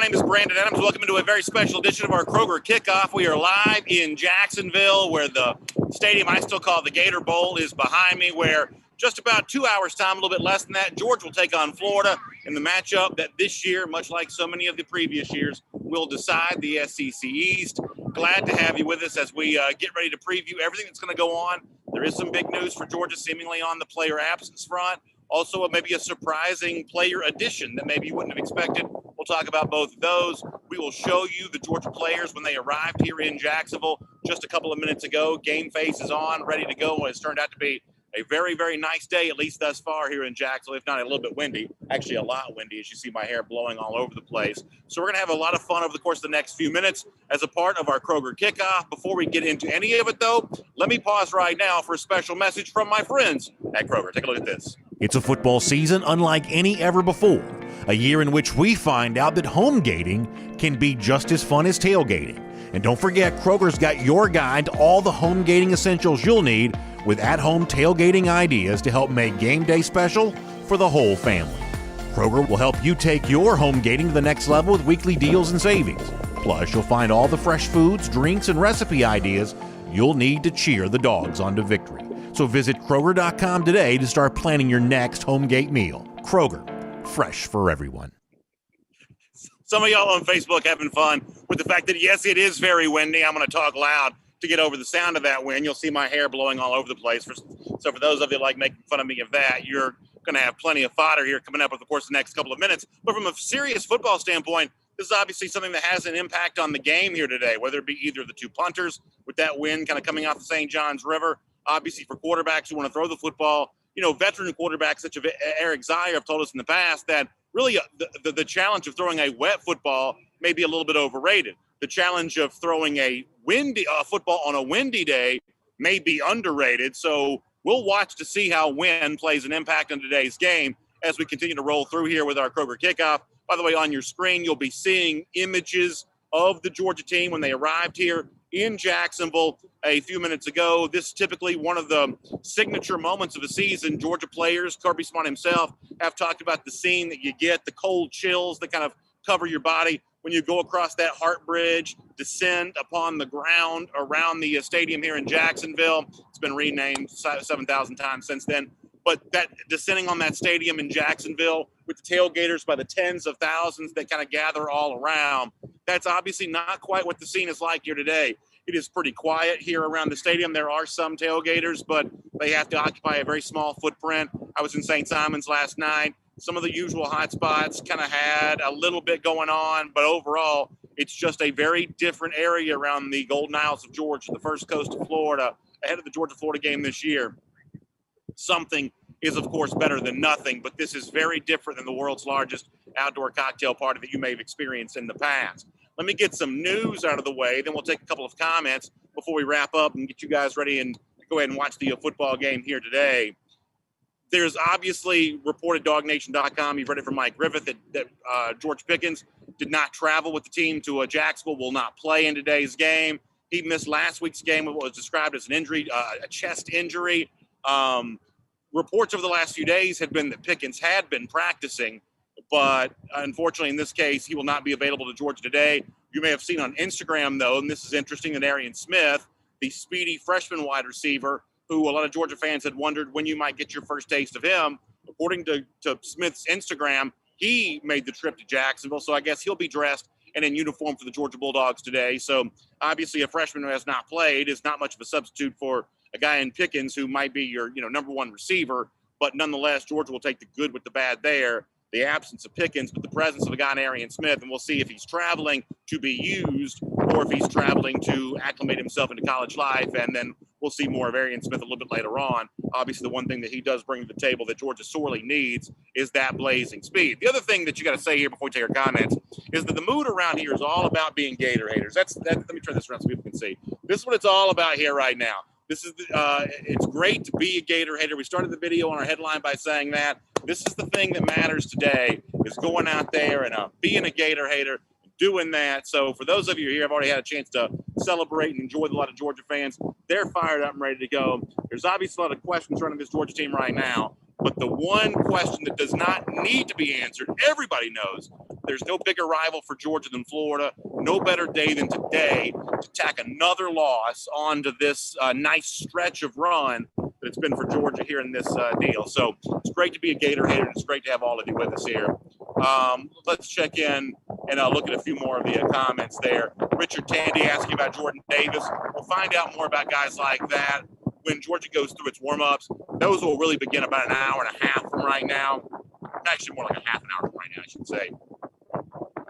name is Brandon Adams. Welcome to a very special edition of our Kroger Kickoff. We are live in Jacksonville, where the stadium I still call the Gator Bowl is behind me, where just about 2 hours' time, a little bit less than that, Georgia will take on Florida in the matchup that this year, much like so many of the previous years, will decide the SEC East. Glad to have you with us as we get ready to preview everything that's going to go on. There is some big news for Georgia, seemingly on the player absence front. Also, maybe a surprising player addition that maybe you wouldn't have expected. We'll talk about both of those. We will show you the Georgia players when they arrived here in Jacksonville just a couple of minutes ago. Game face is on, ready to go. It's turned out to be a very, very nice day, at least thus far here in Jacksonville, if not a little bit windy. Actually, a lot windy, as you see my hair blowing all over the place. So we're going to have a lot of fun over the course of the next few minutes as a part of our Kroger Kickoff. Before we get into any of it, though, let me pause right now for a special message from my friends at Kroger. Take a look at this. It's a football season unlike any ever before, a year in which we find out that home gating can be just as fun as tailgating. And don't forget, Kroger's got your guide to all the home gating essentials you'll need with at-home tailgating ideas to help make game day special for the whole family. Kroger will help you take your home gating to the next level with weekly deals and savings. Plus, you'll find all the fresh foods, drinks, and recipe ideas you'll need to cheer the Dawgs on to victory. So visit Kroger.com today to start planning your next home gate meal. Kroger, fresh for everyone. Some of y'all on Facebook having fun with the fact that, yes, it is very windy. I'm going to talk loud to get over the sound of that wind. You'll see my hair blowing all over the place. So for those of you like making fun of me of that, you're going to have plenty of fodder here coming up over the course of the next couple of minutes. But from a serious football standpoint, this is obviously something that has an impact on the game here today, whether it be either the two punters with that wind kind of coming off the St. Johns River. Obviously, for quarterbacks who want to throw the football, veteran quarterbacks such as Eric Zier have told us in the past that really the challenge of throwing a wet football may be a little bit overrated. The challenge of throwing a football on a windy day may be underrated. So we'll watch to see how wind plays an impact on today's game as we continue to roll through here with our Kroger Kickoff. By the way, on your screen, you'll be seeing images of the Georgia team when they arrived here in Jacksonville a few minutes ago. This is typically one of the signature moments of the season. Georgia players, Kirby Smart himself, have talked about the scene that you get, the cold chills that kind of cover your body when you go across that Heart Bridge, descend upon the ground around the stadium here in Jacksonville. It's been renamed 7,000 times since then. But that descending on that stadium in Jacksonville with the tailgaters by the tens of thousands that kind of gather all around, that's obviously not quite what the scene is like here today. It is pretty quiet here around the stadium. There are some tailgaters, but they have to occupy a very small footprint. I was in St. Simon's last night. Some of the usual hot spots kind of had a little bit going on, but overall, it's just a very different area around the Golden Isles of Georgia, the first coast of Florida, ahead of the Georgia-Florida game this year. Something is, of course, better than nothing, but this is very different than the world's largest outdoor cocktail party that you may have experienced in the past. Let me get some news out of the way, then we'll take a couple of comments before we wrap up and get you guys ready and go ahead and watch the football game here today. There's obviously reported DogNation.com. You've read it from Mike Griffith that George Pickens did not travel with the team to Jacksonville, will not play in today's game. He missed last week's game with what was described as an injury, a chest injury. Reports over the last few days have been that Pickens had been practicing, but unfortunately in this case, he will not be available to Georgia today. You may have seen on Instagram, though, and this is interesting, that Arian Smith, the speedy freshman wide receiver, who a lot of Georgia fans had wondered when you might get your first taste of him. According to Smith's Instagram, he made the trip to Jacksonville, so I guess he'll be dressed and in uniform for the Georgia Bulldogs today. So obviously a freshman who has not played is not much of a substitute for a guy in Pickens who might be your number one receiver, but nonetheless, Georgia will take the good with the bad there. The absence of Pickens, but the presence of a guy in Arian Smith, and we'll see if he's traveling to be used or if he's traveling to acclimate himself into college life, and then we'll see more of Arian Smith a little bit later on. Obviously, the one thing that he does bring to the table that Georgia sorely needs is that blazing speed. The other thing that you got to say here before we take our comments is that the mood around here is all about being Gator haters. Let me turn this around so people can see. This is what it's all about here right now. This is it's great to be a Gator hater. We started the video on our headline by saying that. This is the thing that matters today, is going out there and being a Gator hater, doing that. So for those of you here, I've already had a chance to celebrate and enjoy with a lot of Georgia fans. They're fired up and ready to go. There's obviously a lot of questions running this Georgia team right now, but the one question that does not need to be answered, everybody knows There's no bigger rival for Georgia than Florida. No better day than today to tack another loss onto this nice stretch of run that it's been for Georgia here in this deal. So it's great to be a Gator hater, and it's great to have all of you with us here. Let's check in and look at a few more of the comments there. Richard Tandy asking about Jordan Davis. We'll find out more about guys like that when Georgia goes through its warm-ups. Those will really begin about an hour and a half from right now. Actually, more like a half an hour from right now, I should say.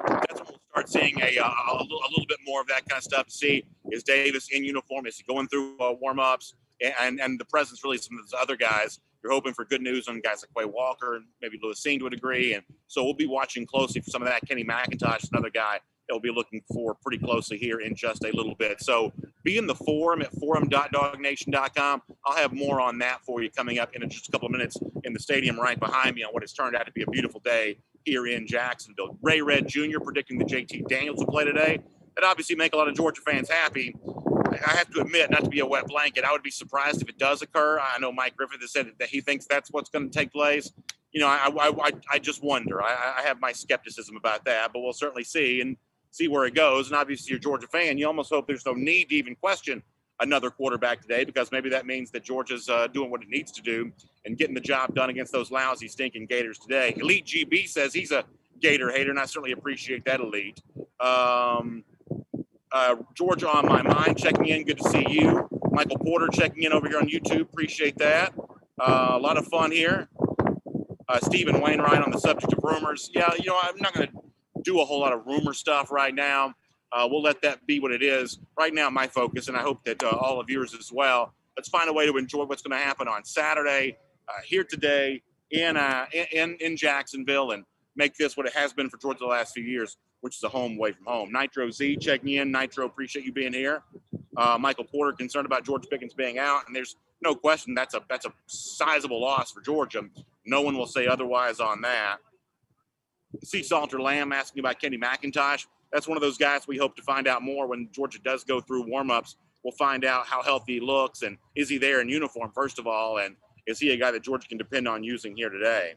That's when we'll start seeing a little bit more of that kind of stuff to see, is Davis in uniform? Is he going through warm-ups? And the presence really some of those other guys. You're hoping for good news on guys like Quay Walker and maybe Lewis Seen to a degree. And so we'll be watching closely for some of that. Kenny McIntosh is another guy that we'll be looking for pretty closely here in just a little bit. So be in the forum at forum.dognation.com. I'll have more on that for you coming up in just a couple of minutes in the stadium right behind me on what has turned out to be a beautiful day here in Jacksonville. Ray Red Jr. predicting that JT Daniels will play today. That obviously make a lot of Georgia fans happy. I have to admit, not to be a wet blanket, I would be surprised if it does occur. I know Mike Griffith has said that he thinks that's what's going to take place. You know, I just wonder. I have my skepticism about that, but we'll certainly see and see where it goes. And obviously, you're a Georgia fan. You almost hope there's no need to even question another quarterback today, because maybe that means that Georgia's doing what it needs to do and getting the job done against those lousy, stinking Gators today. Elite GB says he's a Gator hater, and I certainly appreciate that, Elite. Georgia on my mind, checking in. Good to see you. Michael Porter checking in over here on YouTube. Appreciate that. A lot of fun here. Stephen Wainwright on the subject of rumors. Yeah, you know, I'm not going to do a whole lot of rumor stuff right now. We'll let that be what it is. Right now, my focus, and I hope that all of yours as well, let's find a way to enjoy what's going to happen on Saturday, here today in Jacksonville, and make this what it has been for Georgia the last few years, which is a home away from home. Nitro Z checking in. Nitro, appreciate you being here. Michael Porter concerned about George Pickens being out, and there's no question that's a sizable loss for Georgia. No one will say otherwise on that. C. Salter Lamb asking about Kenny McIntosh. That's one of those guys we hope to find out more when Georgia does go through warm-ups. We'll find out how healthy he looks, and is he there in uniform, first of all, and is he a guy that Georgia can depend on using here today?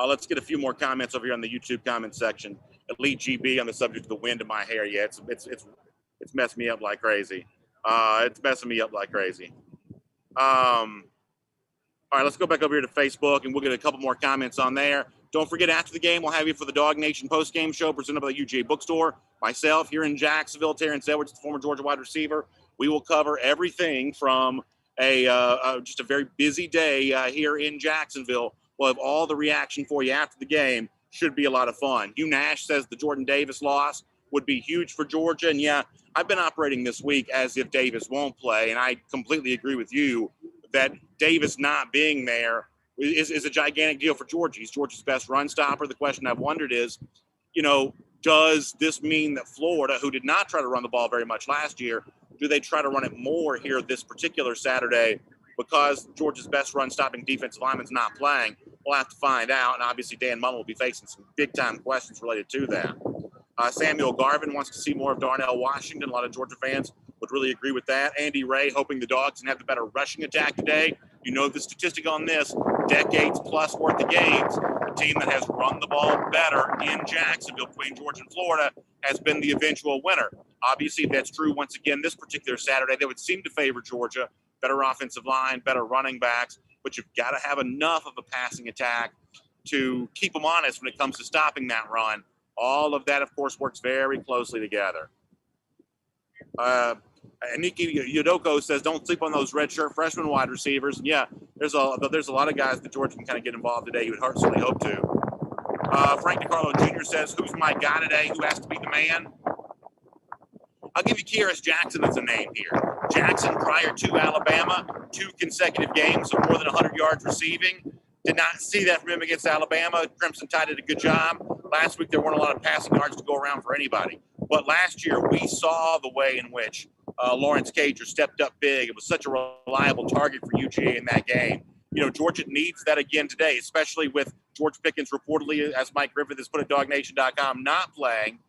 Let's get a few more comments over here on the YouTube comment section. Elite GB on the subject of the wind in my hair. Yeah, it's messed me up like crazy. It's messing me up like crazy. All right, let's go back over here to Facebook, and we'll get a couple more comments on there. Don't forget, after the game, we'll have you for the Dog Nation post-game show presented by the UGA Bookstore. Myself here in Jacksonville, Terrence Edwards, the former Georgia wide receiver. We will cover everything from just a very busy day here in Jacksonville. We'll have all the reaction for you after the game. Should be a lot of fun. Hugh Nash says the Jordan Davis loss would be huge for Georgia. And, yeah, I've been operating this week as if Davis won't play, and I completely agree with you that Davis not being there is a gigantic deal for Georgia. He's Georgia's best run stopper. The question I've wondered is, you know, does this mean that Florida, who did not try to run the ball very much last year, do they try to run it more here this particular Saturday because Georgia's best run-stopping defensive lineman's not playing? We'll have to find out, and obviously Dan Mullen will be facing some big-time questions related to that. Samuel Garvin wants to see more of Darnell Washington. A lot of Georgia fans would really agree with that. Andy Ray hoping the Dawgs can have the better rushing attack today. You know the statistic on this, decades plus worth of games. The team that has run the ball better in Jacksonville between Georgia and Florida has been the eventual winner. Obviously, if that's true once again this particular Saturday, that would seem to favor Georgia. Better offensive line, better running backs, but you've got to have enough of a passing attack to keep them honest when it comes to stopping that run. All of that, of course, works very closely together. Niki Yodoko says, don't sleep on those redshirt freshman wide receivers. And yeah, there's a lot of guys that Georgia can kind of get involved today. You would certainly hope to. Frank DiCarlo Jr. says, who's my guy today? Who has to be the man? I'll give you Kearis Jackson as a name here. Jackson, prior to Alabama, 2 consecutive games of more than 100 yards receiving. Did not see that from him against Alabama. Crimson Tide did a good job. Last week, there weren't a lot of passing yards to go around for anybody. But last year, we saw the way in which Lawrence Cager stepped up big. It was such a reliable target for UGA in that game. You know, Georgia needs that again today, especially with George Pickens reportedly, as Mike Griffith has put at DogNation.com, not playing.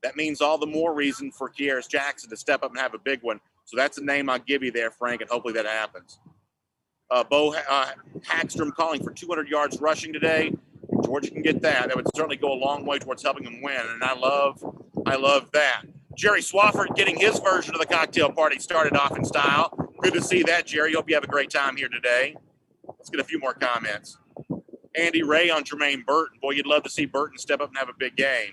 That means all the more reason for Kearis Jackson to step up and have a big one. So that's a name I'll give you there, Frank, and hopefully that happens. Bo Hagstrom calling for 200 yards rushing today. If Georgia can get that, that would certainly go a long way towards helping them win. And I love that. Jerry Swafford getting his version of the cocktail party started off in style. Good to see that, Jerry. Hope you have a great time here today. Let's get a few more comments. Andy Ray on Jermaine Burton. Boy, you'd love to see Burton step up and have a big game.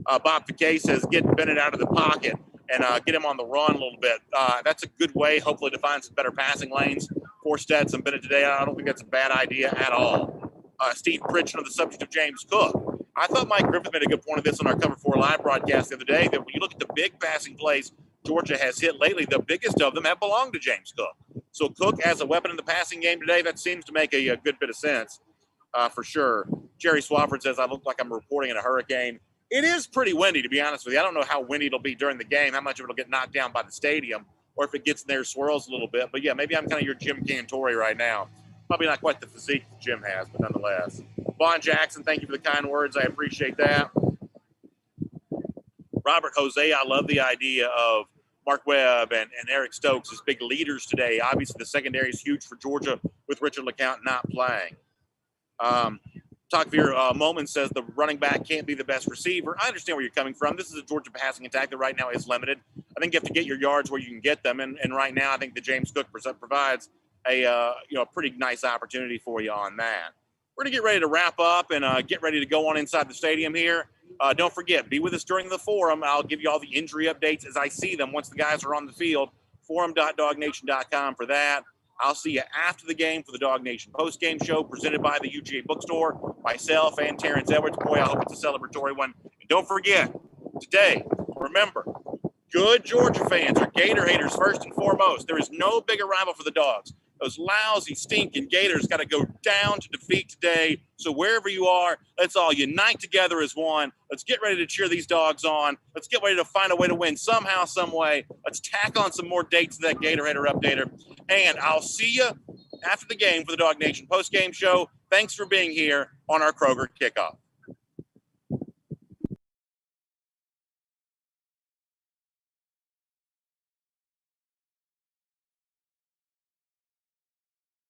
Bob Takay says, get Bennett out of the pocket and get him on the run a little bit. That's a good way, hopefully, to find some better passing lanes for Stetson Bennett today. I don't think that's a bad idea at all. Steve Pritchett on the subject of James Cook. I thought Mike Griffith made a good point of this on our Cover 4 Live broadcast the other day, that when you look at the big passing plays Georgia has hit lately, the biggest of them have belonged to James Cook. So Cook as a weapon in the passing game today, that seems to make a good bit of sense for sure. Jerry Swafford says, I look like I'm reporting in a hurricane. It is pretty windy, to be honest with you. I don't know how windy it'll be during the game, how much of it will get knocked down by the stadium, or if it gets in there, swirls a little bit. But, yeah, maybe I'm kind of your Jim Cantori right now. Probably not quite the physique that Jim has, but nonetheless. Vaughn Jackson, thank you for the kind words. I appreciate that. Robert Jose, I love the idea of Mark Webb and Eric Stokes as big leaders today. Obviously, the secondary is huge for Georgia with Richard LeCounte not playing. Takvir Moman says the running back can't be the best receiver. I understand where you're coming from. This is a Georgia passing attack that right now is limited. I think you have to get your yards where you can get them, and right now I think that James Cook provides a pretty nice opportunity for you on that. We're going to get ready to wrap up and get ready to go on inside the stadium here. Don't forget, be with us during the forum. I'll give you all the injury updates as I see them once the guys are on the field. Forum.dognation.com for that. I'll see you after the game for the Dog Nation post-game show presented by the UGA Bookstore, myself and Terrence Edwards. Boy, I hope it's a celebratory one. And don't forget, today, remember, good Georgia fans are Gator haters first and foremost. There is no bigger rival for the Dogs. Those lousy, stinking Gators got to go down to defeat today. So wherever you are, let's all unite together as one. Let's get ready to cheer these Dogs on. Let's get ready to find a way to win somehow, some way. Let's tack on some more dates to that Gator Hater Updater. And I'll see you after the game for the Dog Nation post-game show. Thanks for being here on our Kroger Kickoff.